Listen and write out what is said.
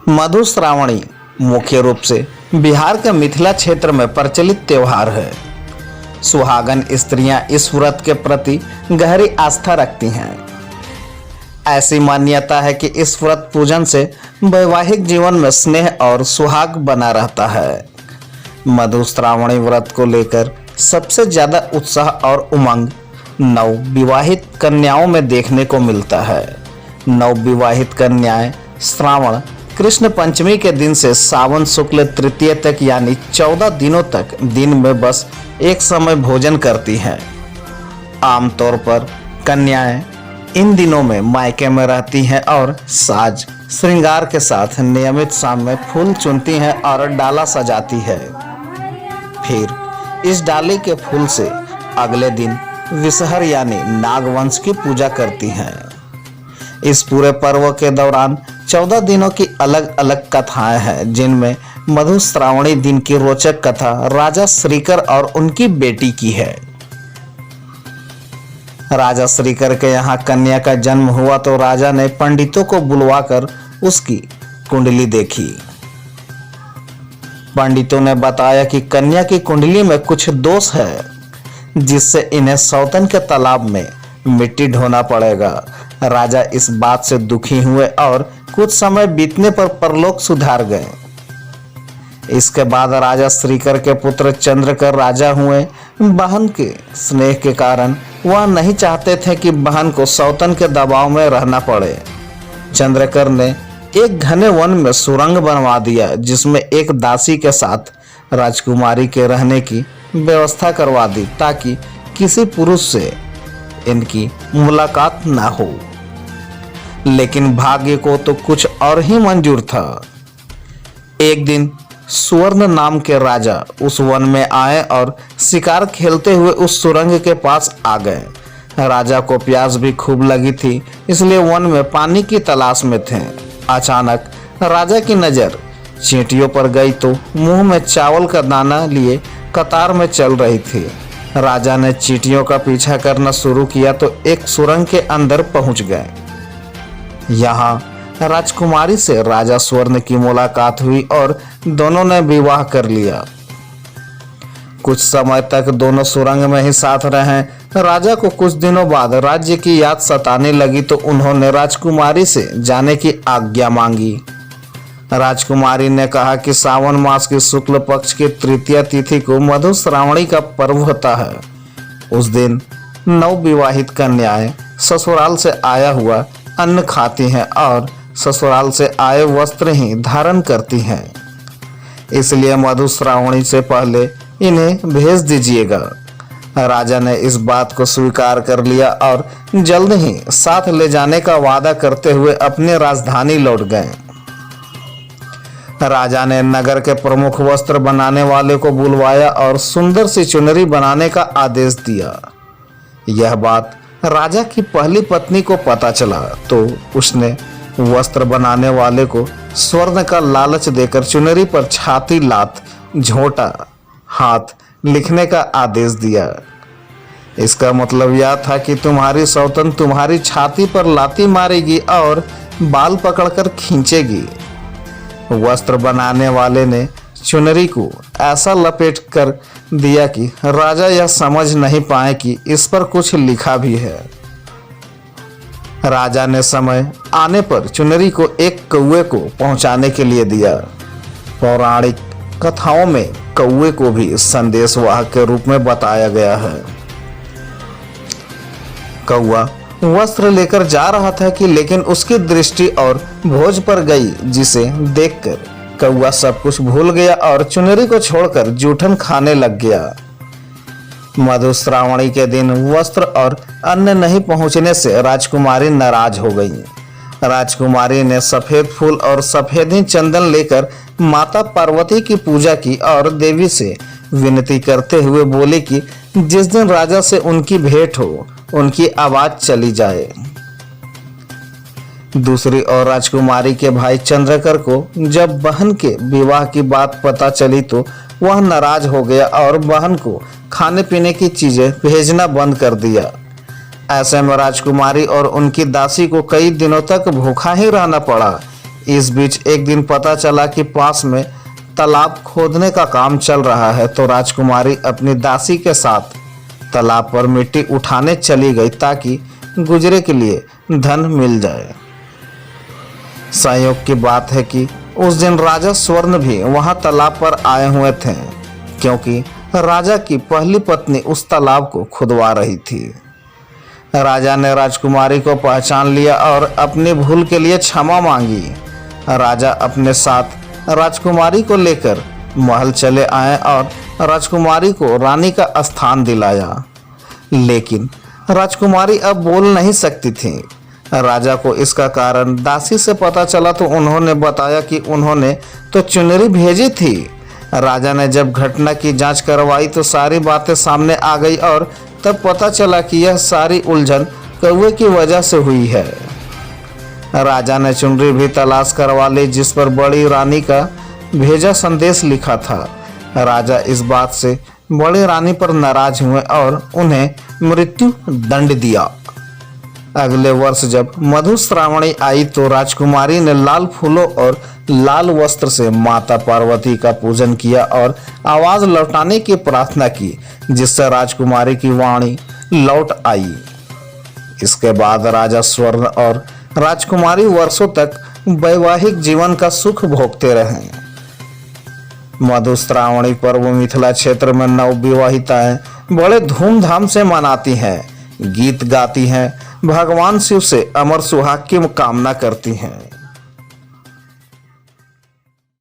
मधुश्रावणी मुख्य रूप से बिहार के मिथिला क्षेत्र में प्रचलित त्योहार है। सुहागन स्त्रियां इस व्रत के प्रति गहरी आस्था रखती हैं। ऐसी मान्यता है कि इस व्रत पूजन से वैवाहिक जीवन में स्नेह और सुहाग बना रहता है। मधुश्रावणी व्रत को लेकर सबसे ज्यादा उत्साह और उमंग नव विवाहित कन्याओं में देखने को मिलता है। नव विवाहित कन्याएं श्रावण कृष्ण पंचमी के दिन से सावन शुक्ल तृतीय तक यानी 14 दिनों तक दिन में बस एक समय भोजन करती हैं। आमतौर पर कन्याएं इन दिनों में मायके में रहती हैं और साज श्रृंगार के साथ नियमित शाम में फूल चुनती हैं और डाला सजाती है। फिर इस डाले के फूल से अगले दिन विषहर यानी नागवंश की पूजा करती हैं। इस पूरे पर्व के दौरान 14 दिनों की अलग अलग कथाएं हैं, जिनमें मधुश्रावणी दिन की रोचक कथा राजा श्रीकर और उनकी बेटी की है। राजा श्रीकर के यहाँ कन्या का जन्म हुआ तो राजा ने पंडितों को बुलवाकर उसकी कुंडली देखी। पंडितों ने बताया कि कन्या की कुंडली में कुछ दोष है, जिससे इन्हें सौतन के तालाब में मिट्टी ढोना पड़ेगा। राजा इस बात से दुखी हुए और कुछ समय बीतने पर परलोक सुधार गए। इसके बाद राजा श्रीकर के पुत्र चंद्रकर राजा हुए। बहन के स्नेह के कारण वह नहीं चाहते थे कि बहन को सौतन के दबाव में रहना पड़े। चंद्रकर ने एक घने वन में सुरंग बनवा दिया, जिसमें एक दासी के साथ राजकुमारी के रहने की व्यवस्था करवा दी, ताकि किसी पुरुष से इनकी मुलाकात ना हो। लेकिन भाग्य को तो कुछ और ही मंजूर था। एक दिन सुवर्ण नाम के राजा उस वन में आए और शिकार खेलते हुए उस सुरंग के पास आ गए। राजा को प्यास भी खूब लगी थी, इसलिए वन में पानी की तलाश में थे। अचानक राजा की नजर चींटियों पर गई तो मुंह में चावल का दाना लिए कतार में चल रही थी। राजा ने चींटियों का पीछा करना शुरू किया तो एक सुरंग के अंदर पहुंच गए। यहाँ राजकुमारी से राजा स्वर्ण की मुलाकात हुई और दोनों ने विवाह कर लिया। कुछ समय तक दोनों सुरंग में ही साथ रहे। राजा को कुछ दिनों बाद राज्य की याद सताने लगी तो उन्होंने राजकुमारी से जाने की आज्ञा मांगी। राजकुमारी ने कहा कि सावन मास के शुक्ल पक्ष की तृतीय तिथि को मधुश्रावणी का पर्व होता है। उस दिन नव विवाहित कन्याएं ससुराल से आया हुआ अन्न खाती हैं और ससुराल से आए वस्त्र ही धारण करती हैं। इसलिए मधुश्रावणी से पहले इन्हें भेज दीजिएगा। राजा ने इस बात को स्वीकार कर लिया और जल्द ही साथ ले जाने का वादा करते हुए अपनी राजधानी लौट गए। राजा ने नगर के प्रमुख वस्त्र बनाने वाले को बुलवाया और सुंदर सी चुनरी बनाने का आदेश दिया। यह बात राजा की पहली पत्नी को पता चला तो उसने वस्त्र बनाने वाले को स्वर्ण का लालच देकर चुनरी पर छाती, लात, झोंटा, हाथ लिखने का आदेश दिया। इसका मतलब यह था कि तुम्हारी सौतन तुम्हारी छाती पर लाती मारेगी और बाल पकड़कर खींचेगी। वस्त्र बनाने वाले ने चुनरी को ऐसा लपेट कर दिया कि राजा यह समझ नहीं पाए कि इस पर कुछ लिखा भी है। राजा ने समय आने पर चुनरी को एक कौवे को पहुंचाने के लिए दिया। पौराणिक कथाओं में कौवे को भी संदेशवाहक के रूप में बताया गया है। कौवा वस्त्र लेकर जा रहा था कि लेकिन उसकी दृष्टि और भोज पर गई, जिसे देखकर कौवा सब कुछ भूल गया और चुनरी को छोड़कर जूठन खाने लग गया। मधुश्रावणी के दिन वस्त्र और अन्न नहीं पहुंचने से राजकुमारी नाराज हो गई। राजकुमारी ने सफेद फूल और सफेद ही चंदन लेकर माता पार्वती की पूजा की और देवी से विनती करते हुए बोली कि जिस दिन राजा से उनकी भेंट हो उनकी आवाज चली जाए। दूसरी ओर राजकुमारी के भाई चंद्रकर को जब बहन के विवाह की बात पता चली तो वह नाराज हो गया और बहन को खाने पीने की चीजें भेजना बंद कर दिया। ऐसे में राजकुमारी और उनकी दासी को कई दिनों तक भूखा ही रहना पड़ा। इस बीच एक दिन पता चला कि पास में तालाब खोदने का काम चल रहा है, तो राजकुमारी अपनी दासी के साथ तालाब पर मिट्टी उठाने चली गई ताकि गुजरे के लिए धन मिल जाए। संयोग की बात है कि उस दिन राजा स्वर्ण भी वहां तालाब पर आए हुए थे, क्योंकि राजा की पहली पत्नी उस तालाब को खुदवा रही थी। राजा ने राजकुमारी को पहचान लिया और अपनी भूल के लिए क्षमा मांगी। राजा अपने साथ राजकुमारी को लेकर महल चले आए और राजकुमारी को रानी का स्थान दिलाया, लेकिन राजकुमारी अब बोल नहीं सकती थी। राजा को इसका कारण दासी से पता चला तो उन्होंने बताया कि उन्होंने तो चुनरी भेजी थी। राजा ने जब घटना की जांच करवाई तो सारी बातें सामने आ गई और तब पता चला कि यह सारी उलझन कौवे की वजह से हुई है। राजा ने चुनरी भी तलाश करवा ली जिस पर बड़ी रानी का भेजा संदेश लिखा था। राजा इस बात से बड़ी रानी पर नाराज हुए और उन्हें मृत्यु दंड दिया। अगले वर्ष जब मधुश्रावणी आई तो राजकुमारी ने लाल फूलों और लाल वस्त्र से माता पार्वती का पूजन किया और आवाज लौटाने की प्रार्थना की, जिससे राजकुमारी की वाणी लौट आई। इसके बाद राजा स्वर्ण और राजकुमारी वर्षों तक वैवाहिक जीवन का सुख भोगते रहे। मधुश्रावणी पर्व मिथिला क्षेत्र में नवविवाहिताएं बड़े धूमधाम से मनाती हैं, गीत गाती हैं, भगवान शिव से अमर सुहाग की कामना करती हैं।